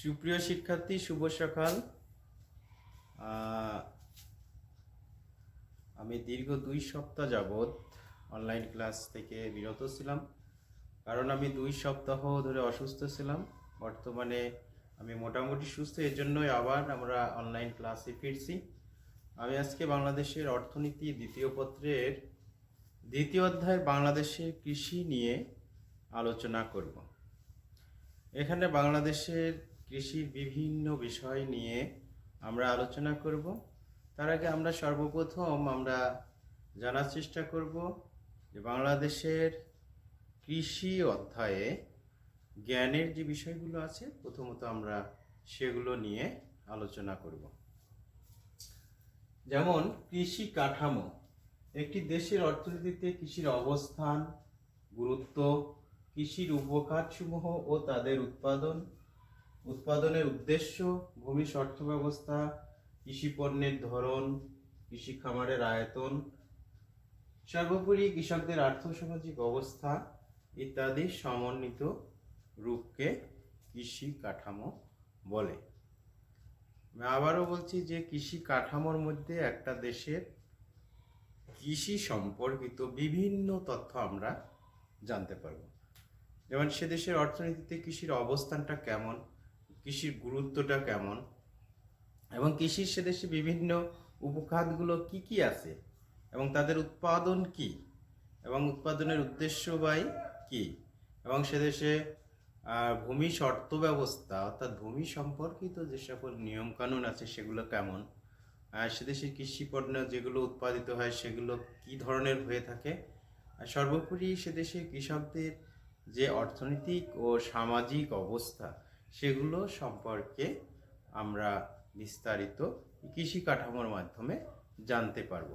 সুপ্রিয় শিক্ষার্থী, শুভ সকাল। আমি দীর্ঘ 2 সপ্তাহ যাবৎ অনলাইন ক্লাস থেকে বিরত ছিলাম, কারণ আমি 2 সপ্তাহ ধরে অসুস্থ ছিলাম। বর্তমানে আমি মোটামুটি সুস্থ, এর জন্যই আবার আমরা অনলাইন ক্লাসে ফিরছি। আমি আজকে বাংলাদেশের অর্থনীতি দ্বিতীয় পত্রের দ্বিতীয় অধ্যায় বাংলাদেশের কৃষি নিয়ে আলোচনা করব। এখানে বাংলাদেশের কৃষির বিভিন্ন বিষয় নিয়ে আমরা আলোচনা করব। তার আগে আমরা সর্বপ্রথম জানার চেষ্টা করব যে বাংলাদেশের কৃষি অধ্যায়ে জ্ঞানের যে বিষয়গুলো আছে, প্রথমত আমরা সেগুলো নিয়ে আলোচনা করব। যেমন কৃষি কাঠামো। একটি দেশের অর্থনীতিতে কৃষির অবস্থান, গুরুত্ব, কৃষির উপখাতসমূহ ও তাদের উৎপাদনের উদ্দেশ্য, ভূমি শর্ত ব্যবস্থা, কৃষি পণ্যের ধরন, কৃষি খামারের আয়তন, সর্বোপরি কৃষকদের আর্থসামাজিক অবস্থা ইত্যাদি সমন্বিত রূপকে কৃষি কাঠামো বলে। আমি আবারও বলছি যে কৃষি কাঠামোর মধ্যে একটা দেশের কৃষি সম্পর্কিত বিভিন্ন তথ্য আমরা জানতে পারব। যেমন সে দেশের অর্থনীতিতে কৃষির অবস্থানটা কেমন, কৃষির গুরুত্বটা কেমন, এবং কৃষির সে দেশে বিভিন্ন উপখাতগুলো কি কি আছে এবং তাদের উৎপাদন কি এবং উৎপাদনের উদ্দেশ্য বাই কি, এবং সে দেশে ভূমি শর্ত ব্যবস্থা অর্থাৎ ভূমি সম্পর্কিত যে সকল নিয়মকানুন আছে সেগুলো কেমন, সে দেশের কৃষি পণ্য যেগুলো উৎপাদিত হয় সেগুলো কি ধরনের হয়ে থাকে, আর সর্বোপরি সে দেশের কৃষকদের যে অর্থনৈতিক ও সামাজিক অবস্থা সেগুলো সম্পর্কে আমরা বিস্তারিত কৃষি কাঠামোর মাধ্যমে জানতে পারব।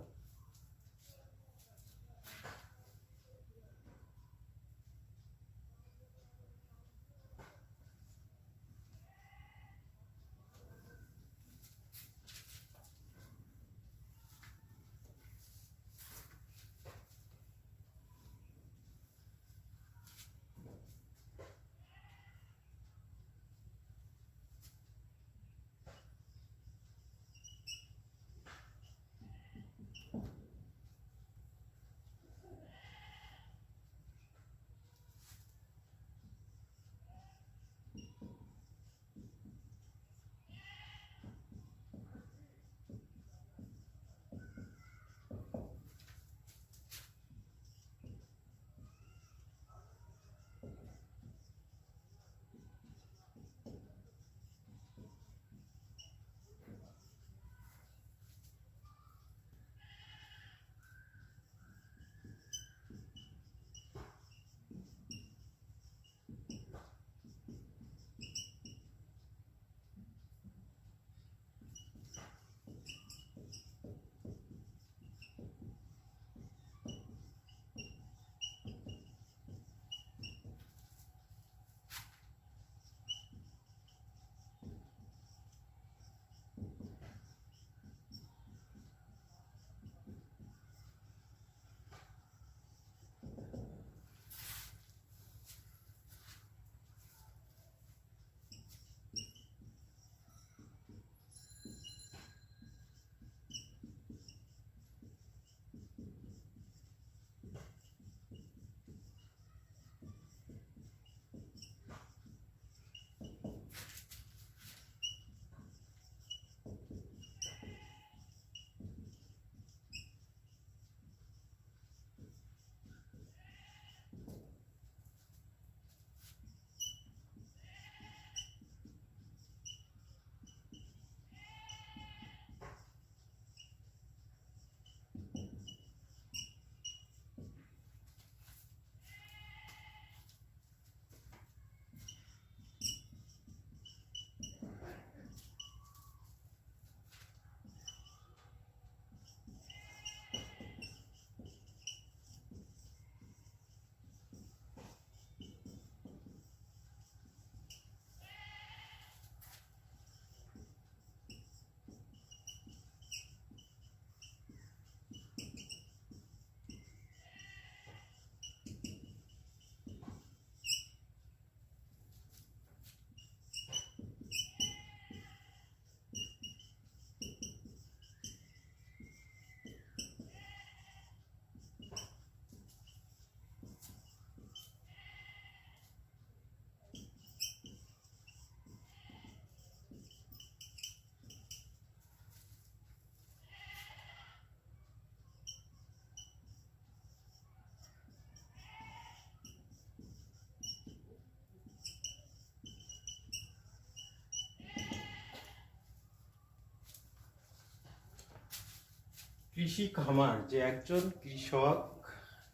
কৃষি খামার যে একজন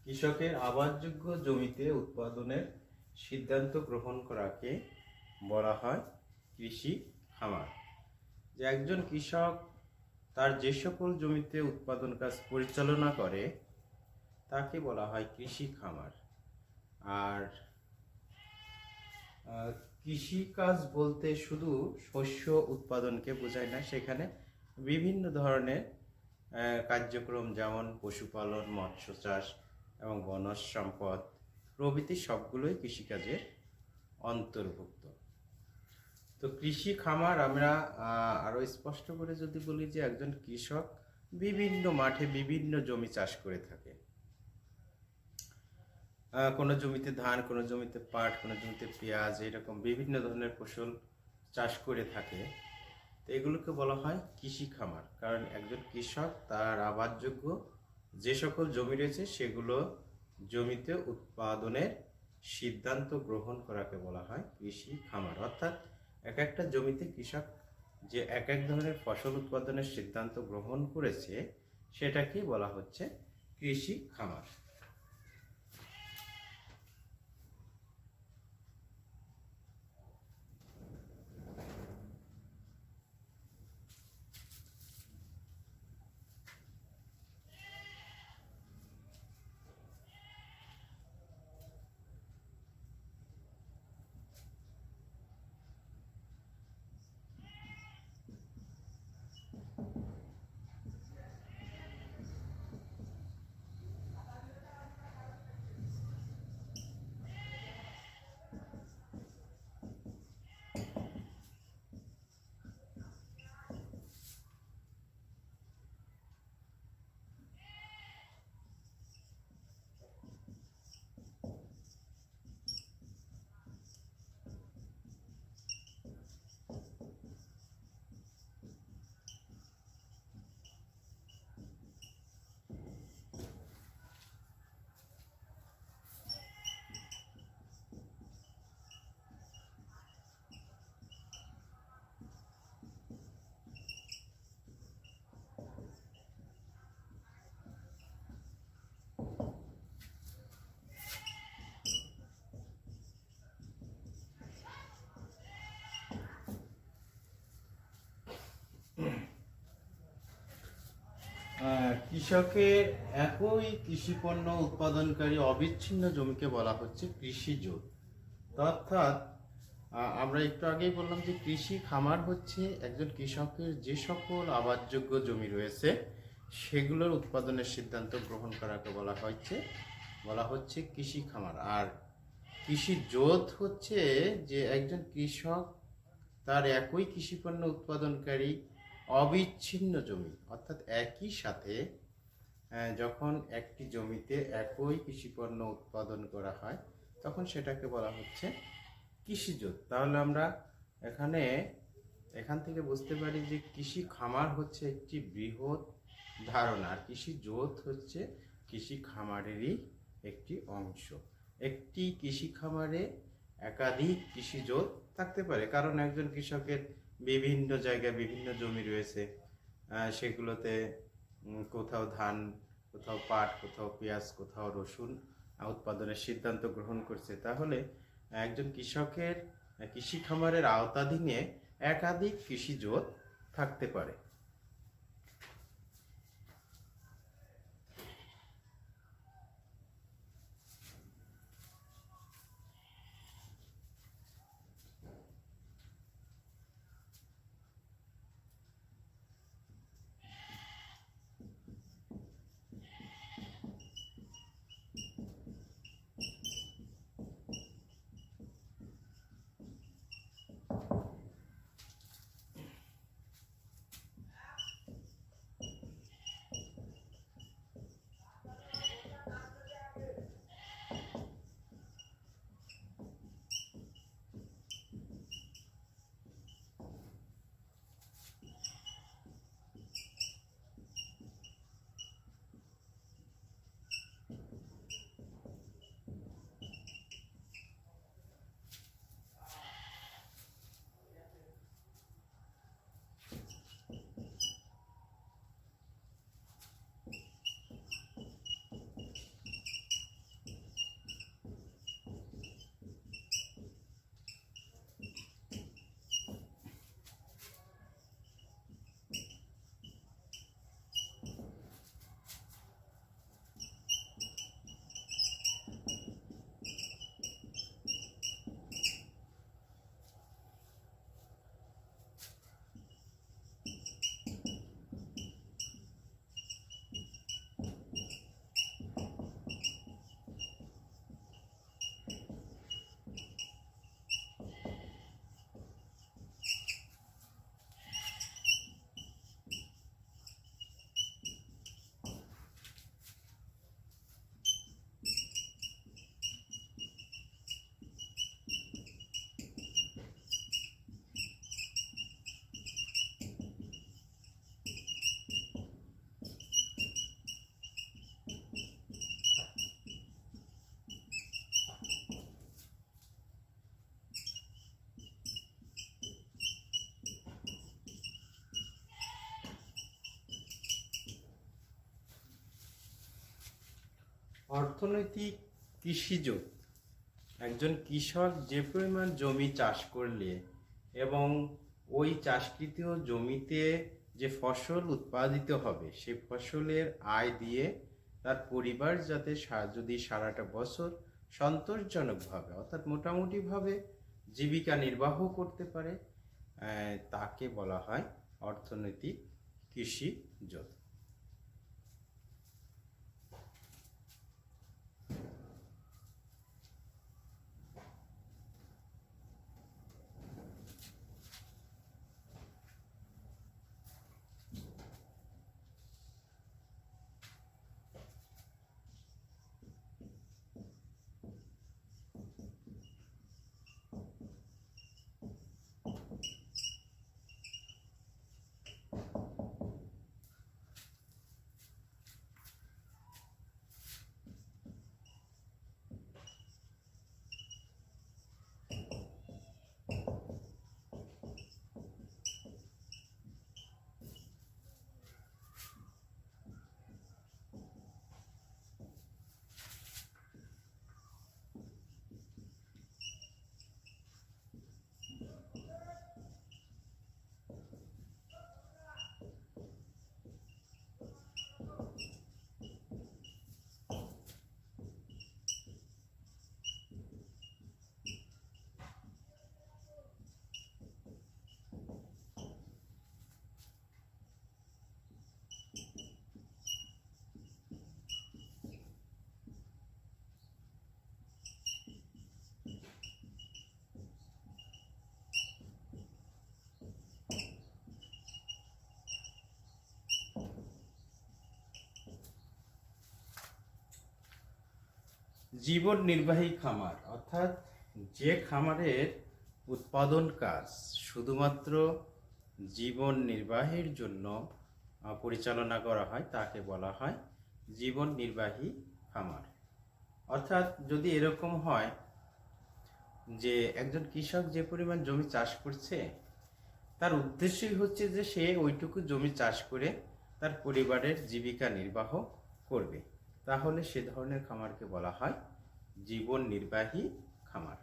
কৃষকের আবাদযোগ্য জমিতে উৎপাদনের সিদ্ধান্ত গ্রহণ করাকে বলা হয় কৃষি খামার। যে একজন কৃষক তার যে সকল জমিতে উৎপাদন কাজ পরিচালনা করে তাকে বলা হয় কৃষি খামার। আর কৃষি কাজ বলতে শুধু শস্য উৎপাদনকে বোঝায় না, সেখানে বিভিন্ন ধরনের কার্যক্রম যেমন পশুপালন, মৎস্য চাষ এবং বনজ সম্পদ প্রভৃতি সবগুলোই কৃষিকাজের অন্তর্ভুক্ত। তো কৃষি খামার আমরা আরো স্পষ্ট করে যদি বলি যে একজন কৃষক বিভিন্ন মাঠে বিভিন্ন জমি চাষ করে থাকে। কোনো জমিতে ধান, কোনো জমিতে পাট, কোনো জমিতে পেঁয়াজ, এরকম বিভিন্ন ধরনের ফসল চাষ করে থাকে। তো এগুলোকে বলা হয় কৃষি খামার, কারণ একজন কৃষক তার আবাদযোগ্য যে সকল জমি রয়েছে সেগুলো জমিতে উৎপাদনের সিদ্ধান্ত গ্রহণ করাকে বলা হয় কৃষি খামার। অর্থাৎ এক একটা জমিতে কৃষক যে এক এক ধরনের ফসল উৎপাদনের সিদ্ধান্ত গ্রহণ করেছে সেটাকেই বলা হচ্ছে কৃষি খামার। কৃষকের একই কৃষিপণ্য উৎপাদনকারী অবিচ্ছিন্ন জমিকে বলা হচ্ছে কৃষিজোত। অর্থাৎ আমরা একটু আগেই বললাম যে কৃষি খামার হচ্ছে একজন কৃষকের যে সকল আবাদযোগ্য জমি রয়েছে সেগুলোর উৎপাদনের সিদ্ধান্ত গ্রহণ করাকে বলা হচ্ছে কৃষি খামার। আর কৃষিজোত হচ্ছে যে একজন কৃষক তার একই কৃষিপণ্য উৎপাদনকারী অবিচ্ছিন্ন জমি, অর্থাৎ একই সাথে যখন একটি জমিতে একই কৃষিপণ্য উৎপাদন করা হয় তখন সেটাকে বলা হচ্ছে কৃষিজোত। তাহলে আমরা এখান থেকে বুঝতে পারি যে কৃষি খামার হচ্ছে একটি বৃহৎ ধারণা, আর কৃষিজোত হচ্ছে কৃষি খামারেরই একটি অংশ। একটি কৃষি খামারে একাধিক কৃষিজোত থাকতে পারে, কারণ একজন কৃষকের বিভিন্ন জায়গায় বিভিন্ন জমি রয়েছে, সেগুলোতে কোথাও ধান, কোথাও পাট, কোথাও পেঁয়াজ, কোথাও রসুন উৎপাদনের সিদ্ধান্ত গ্রহণ করছে। তাহলে একজন কৃষকের কৃষি খামারের আওতাধীনে একাধিক কৃষিজোত থাকতে পারে। অর্থনৈতিক কৃষিজ একজন কৃষক যে পরিমাণ জমি চাষ করলে এবং ওই চাষকৃত জমিতে যে ফসল উৎপাদিত হবে সেই ফসলের আয় দিয়ে তার পরিবার যাতে যদি সারাটা বছর সন্তোষজনকভাবে অর্থাৎ মোটামুটিভাবে জীবিকা নির্বাহ করতে পারে, তাকে বলা হয় অর্থনৈতিক কৃষিজ। জীবন নির্বাহী খামার অর্থাৎ যে খামারের উৎপাদন কাজ শুধুমাত্র জীবন নির্বাহের জন্য পরিচালনা করা হয় তাকে বলা হয় জীবন নির্বাহী খামার। অর্থাৎ যদি এরকম হয় যে একজন কৃষক যে পরিমাণ জমি চাষ করছে তার উদ্দেশ্যই হচ্ছে যে সে ওইটুকু জমি চাষ করে তার পরিবারের জীবিকা নির্বাহ করবে, তাহলে সে ধরনের খামারকে বলা হয় জীবন নির্বাহী খামার।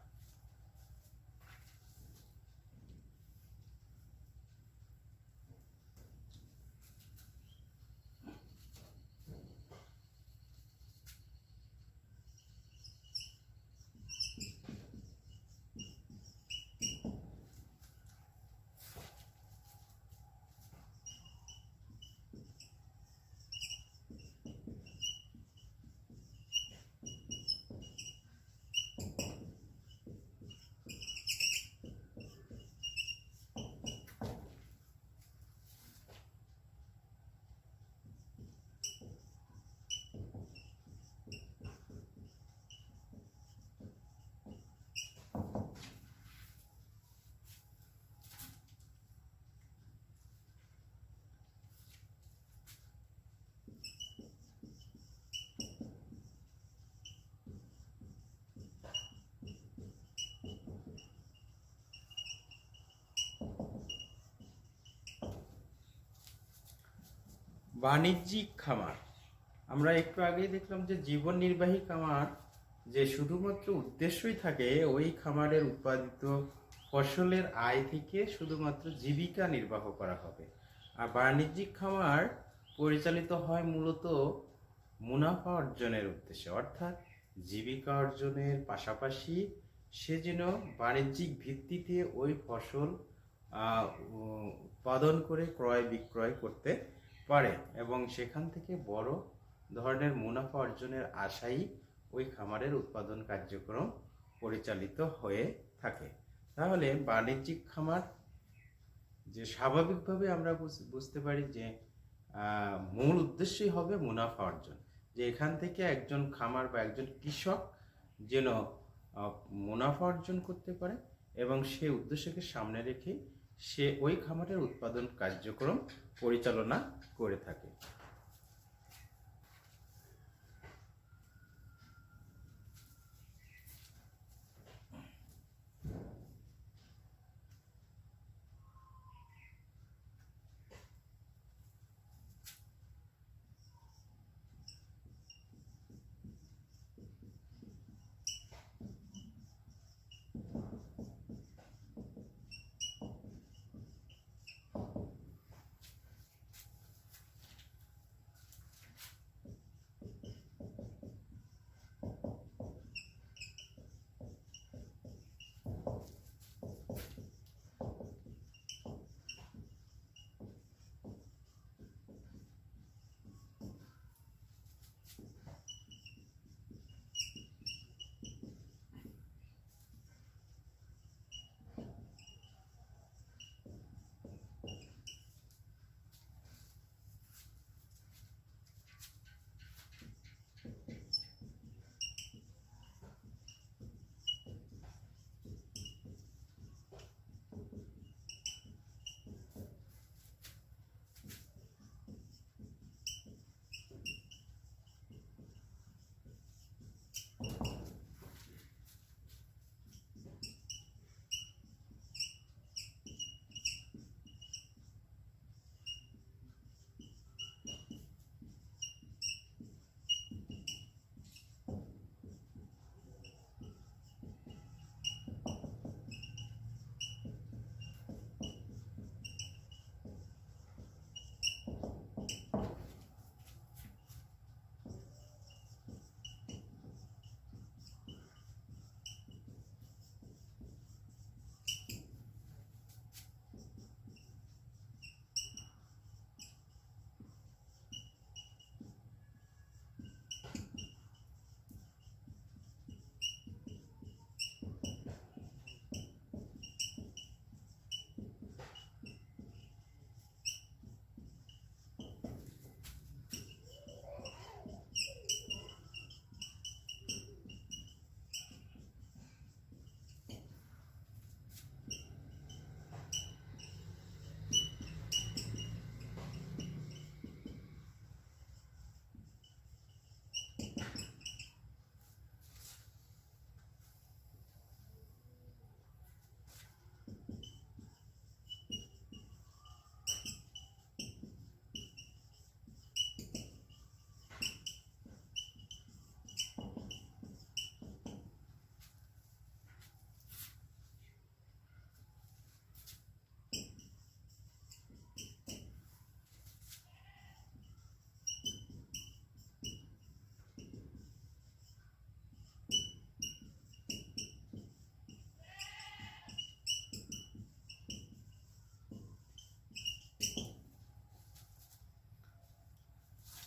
বাণিজ্যিক খামার, আমরা একটু আগেই দেখলাম যে জীবন নির্বাহী খামার যে শুধুমাত্র উদ্দেশ্যই থাকে ওই খামারের উৎপাদিত ফসলের আয় থেকে শুধুমাত্র জীবিকা নির্বাহ করা হবে। আর বাণিজ্যিক খামার পরিচালিত হয় মূলত মুনাফা অর্জনের উদ্দেশ্যে, অর্থাৎ জীবিকা অর্জনের পাশাপাশি সে যেন বাণিজ্যিক ভিত্তিতে ওই ফসল উৎপাদন করে ক্রয় বিক্রয় করতে পারে এবং সেখান থেকে বড় ধরনের মুনাফা অর্জনের আশাই ওই খামারের উৎপাদন কার্যক্রম পরিচালিত হয়ে থাকে। তাহলে বাণিজ্যিক খামার যে স্বাভাবিকভাবে আমরা বুঝতে পারি যে মূল উদ্দেশ্যই হবে মুনাফা অর্জন, যে এখান থেকে একজন খামার বা একজন কৃষক যেন মুনাফা অর্জন করতে পারে এবং সেই উদ্দেশ্যকে সামনে রেখে সে ওই খামারের উৎপাদন কার্যক্রম পরিচালনা করে থাকে।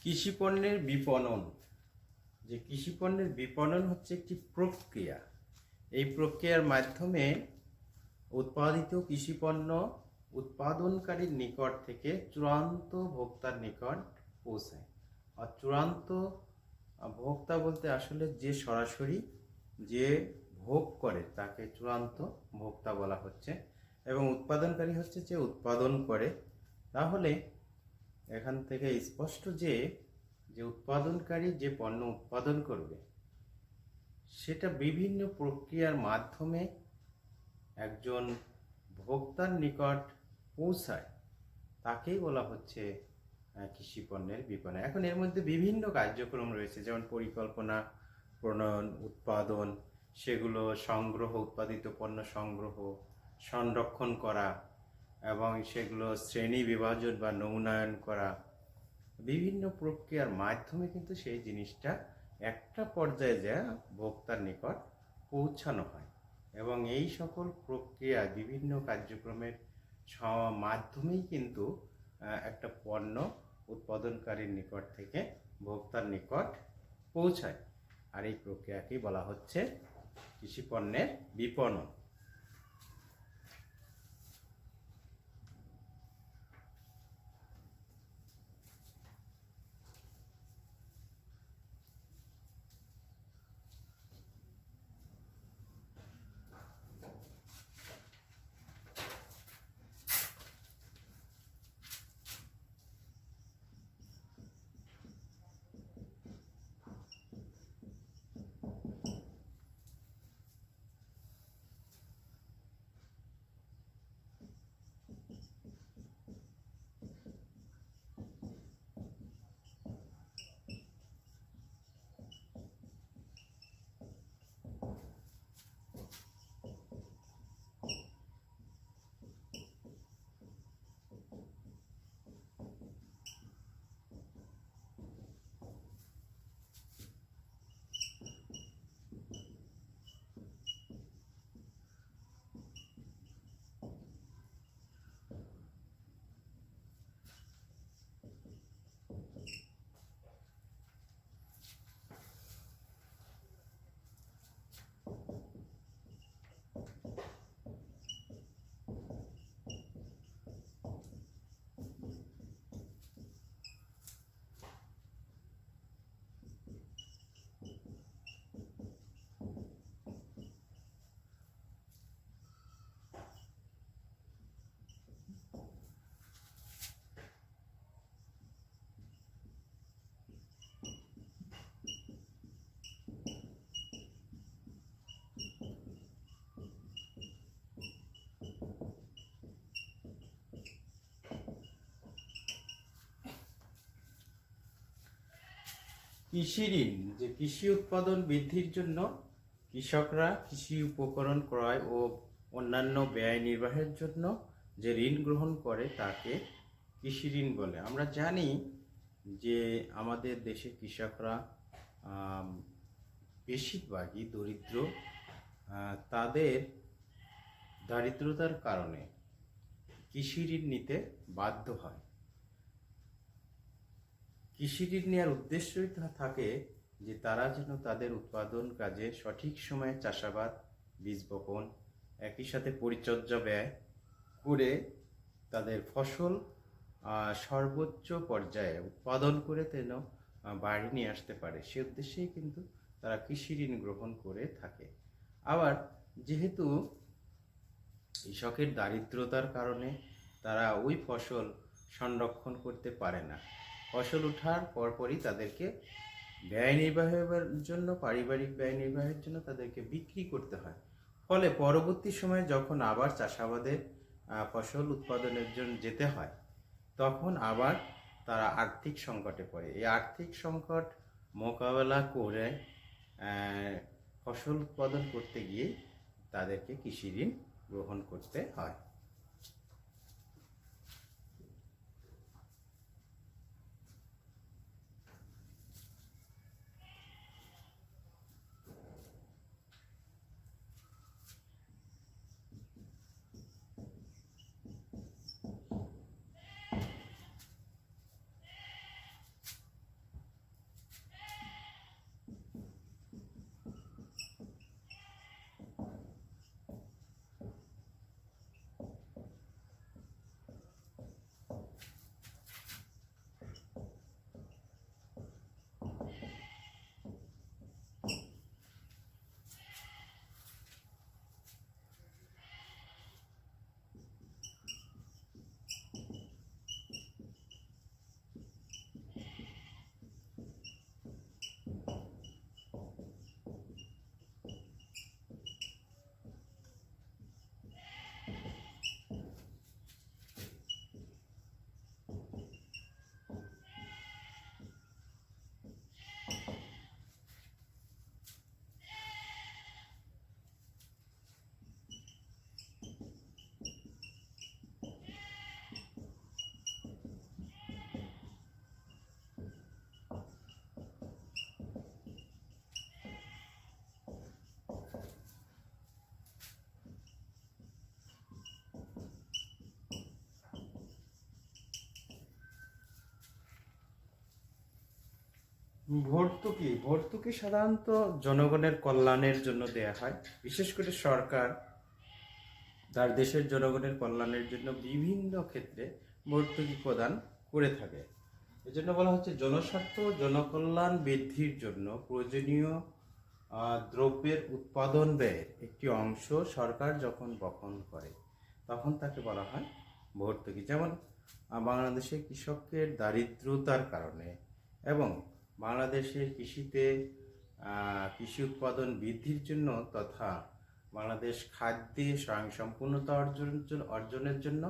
কৃষি পণ্যের বিপণন। যে কৃষি পণ্যের বিপণন হচ্ছে একটি প্রক্রিয়া। এই প্রক্রিয়ার মাধ্যমে উৎপাদিত কৃষি পণ্য উৎপাদনকারীর নিকট থেকে চূড়ান্ত ভোক্তার নিকট পৌঁছায়। আর চূড়ান্ত ভোক্তা বলতে আসলে যে সরাসরি যে ভোগ করে তাকে চূড়ান্ত ভোক্তা বলা হচ্ছে, এবং উৎপাদনকারী হচ্ছে যে উৎপাদন করে। তাহলে এখান থেকে স্পষ্ট যে যে উৎপাদনকারী যে পণ্য উৎপাদন করবে সেটা বিভিন্ন প্রক্রিয়ার মাধ্যমে একজন ভোক্তার নিকট পৌঁছায়, তাকেই বলা হচ্ছে কৃষি পণ্যের বিপণন। এখন এর মধ্যে বিভিন্ন কার্যক্রম রয়েছে, যেমন পরিকল্পনা, প্রণয়ন, উৎপাদন, সেগুলো সংগ্রহ, উৎপাদিত পণ্য সংগ্রহ, সংরক্ষণ করা এবং সেগুলো শ্রেণী বিভাজন বা নমুনায়ন করা। বিভিন্ন প্রক্রিয়ার মাধ্যমে কিন্তু সেই জিনিসটা একটা পর্যায়ে যা ভোক্তার নিকট পৌঁছানো হয়, এবং এই সকল প্রক্রিয়া বিভিন্ন কার্যক্রমের মাধ্যমেই কিন্তু একটা পণ্য উৎপাদনকারীর নিকট থেকে ভোক্তার নিকট পৌঁছায়। আর এই প্রক্রিয়াকেই বলা হচ্ছে কৃষি পণ্যের বিপণন। কৃষি ঋণ, যে কৃষি উৎপাদন বৃদ্ধির জন্য কৃষকরা কৃষি উপকরণ ক্রয় ও অন্যান্য ব্যয় নির্বাহের জন্য যে ঋণ গ্রহণ করে তাকে কৃষি ঋণ বলে। আমরা জানি যে আমাদের দেশে কৃষকরা বেশিরভাগই দরিদ্র। তাদের দারিদ্রতার কারণে কৃষি ঋণ নিতে বাধ্য হয়। কৃষি ঋণ নেওয়ার উদ্দেশ্যই থাকে যে তারা যেন তাদের উৎপাদন কাজে সঠিক সময়ে চাষাবাদ, বীজ বপন, একই সাথে পরিচর্যা ব্যয় করে তাদের ফসল সর্বোচ্চ পর্যায়ে উৎপাদন করে যেন বাড়ি নিয়ে আসতে পারে, সে উদ্দেশ্যেই কিন্তু তারা কৃষি ঋণ গ্রহণ করে থাকে। আবার যেহেতু কৃষকের দারিদ্রতার কারণে তারা ওই ফসল সংরক্ষণ করতে পারে না, ফসল ওঠার পরপরই তাদেরকে ব্যয় নির্বাহের জন্য, পারিবারিক ব্যয় নির্বাহের জন্য তাদেরকে বিক্রি করতে হয়। ফলে পরবর্তী সময়ে যখন আবার চাষাবাদে ফসল উৎপাদনের জন্য যেতে হয়, তখন আবার তারা আর্থিক সংকটে পড়ে। এই আর্থিক সংকট মোকাবেলা করে ফসল উৎপাদন করতে গিয়ে তাদেরকে কৃষি ঋণ গ্রহণ করতে হয়। ভর্তুকি সাধারণত জনগণের কল্যাণের জন্য দেয়া হয়। বিশেষ করে সরকার তার দেশের জনগণের কল্যাণের জন্য বিভিন্ন ক্ষেত্রে ভর্তুকি প্রদান করে থাকে। এজন্য বলা হচ্ছে জনস্বার্থ জনকল্যাণ বৃদ্ধির জন্য প্রয়োজনীয় দ্রব্যের উৎপাদন ব্যয়ের একটি অংশ সরকার যখন বহন করে তখন তাকে বলা হয় ভর্তুকি। যেমন বাংলাদেশে কৃষকের দারিদ্রতার কারণে এবং বাংলাদেশের কৃষিতে কৃষি উৎপাদন বৃদ্ধির জন্য তথা বাংলাদেশ খাদ্যে স্বয়ংসম্পূর্ণতা অর্জনের জন্য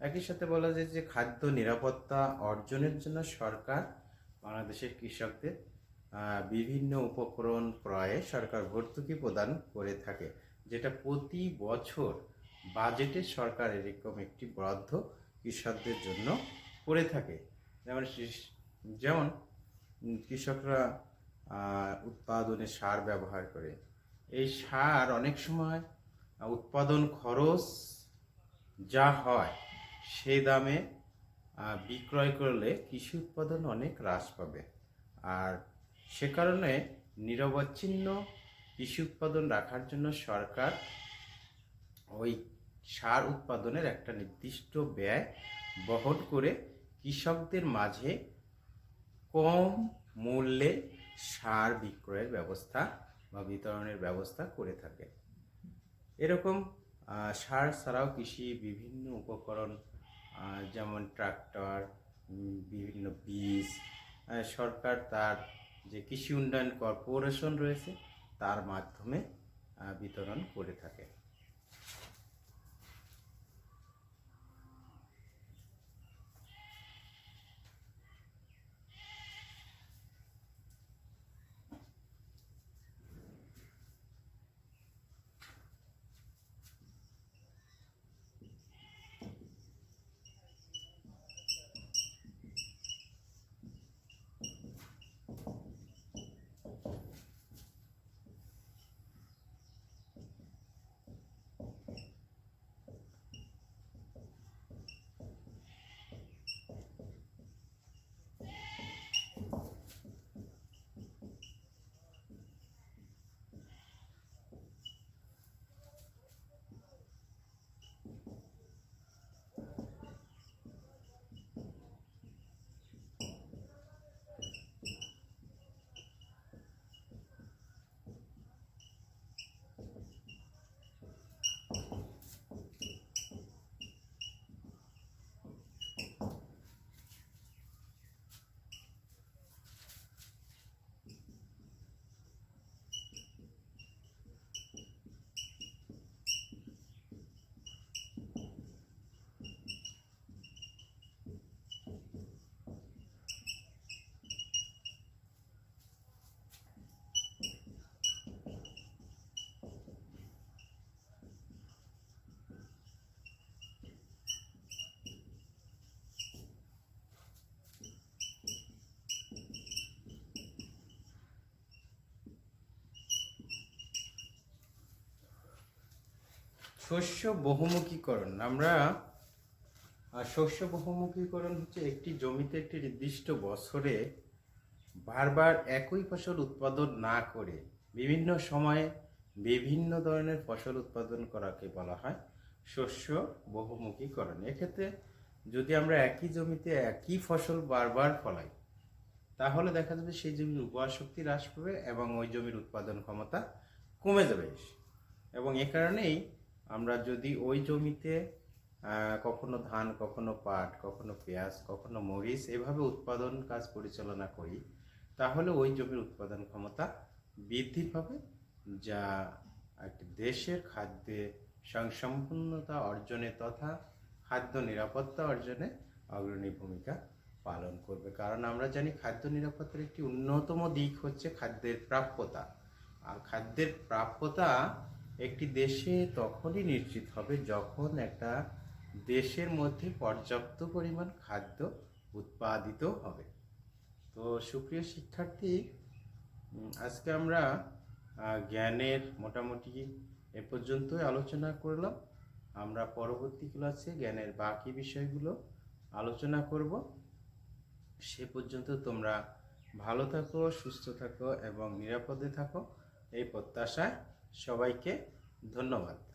একই সাথে বলা যায় যে খাদ্য নিরাপত্তা অর্জনের জন্য সরকার বাংলাদেশের কৃষকদের বিভিন্ন উপকরণ ক্রয়ে সরকার ভর্তুকি প্রদান করে থাকে, যেটা প্রতি বছর বাজেটে সরকার এরকম একটি বরাদ্দ কৃষকদের জন্য করে থাকে। যেমন কৃষকরা উৎপাদনে সার ব্যবহার করে, এই সার অনেক সময় উৎপাদন খরচ যা হয় সে দামে বিক্রয় করলে কৃষি উৎপাদন অনেক হ্রাস পাবে। আর সে কারণে নিরবচ্ছিন্ন কৃষি উৎপাদন রাখার জন্য সরকার ওই সার উৎপাদনের একটা নির্দিষ্ট ব্যয় বহন করে কৃষকদের মাঝে কম মূল্যে সার বিক্রয়ের ব্যবস্থা বা বিতরণের ব্যবস্থা করে থাকে। এরকম সার ছাড়াও কৃষি বিভিন্ন উপকরণ যেমন ট্রাক্টর, বিভিন্ন বীজ সরকার তার যে কৃষি উন্নয়ন কর্পোরেশন রয়েছে তার মাধ্যমে বিতরণ করে থাকে। শস্য বহুমুখীকরণ শস্য বহুমুখীকরণ হচ্ছে একটি জমিতে একটি নির্দিষ্ট বছরে বারবার একই ফসল উৎপাদন না করে বিভিন্ন সময়ে বিভিন্ন ধরনের ফসল উৎপাদন করাকে বলা হয় শস্য বহুমুখীকরণ। এক্ষেত্রে যদি আমরা একই জমিতে একই ফসল বারবার ফলাই তাহলে দেখা যাবে সেই জমির উর্বর শক্তি হ্রাস পাবে এবং ওই জমির উৎপাদন ক্ষমতা কমে যাবে। এবং এ কারণেই আমরা যদি ওই জমিতে কখনো ধান, কখনো পাট, কখনো পেঁয়াজ, কখনো মরিচ এভাবে উৎপাদন কাজ পরিচালনা করি তাহলে ওই জমির উৎপাদন ক্ষমতা বৃদ্ধি পাবে, যা একটি দেশের খাদ্যে স্বয়ংসম্পূর্ণতা অর্জনে তথা খাদ্য নিরাপত্তা অর্জনে অগ্রণী ভূমিকা পালন করবে। কারণ আমরা জানি খাদ্য নিরাপত্তার একটি অন্যতম দিক হচ্ছে খাদ্যের প্রাপ্যতা। আর খাদ্যের প্রাপ্যতা একটি দেশে তখনই নিশ্চিত হবে যখন একটা দেশের মধ্যে পর্যাপ্ত পরিমাণ খাদ্য উৎপাদিত হবে। তো সুপ্রিয় শিক্ষার্থী, আজকে আমরা জ্ঞানের মোটামুটি এ পর্যন্তই আলোচনা করলাম। আমরা পরবর্তী ক্লাসে জ্ঞানের বাকি বিষয়গুলো আলোচনা করব। সে পর্যন্ত তোমরা ভালো থাকো, সুস্থ থাকো এবং নিরাপদে থাকো, এই প্রত্যাশায় সবাইকে ধন্যবাদ।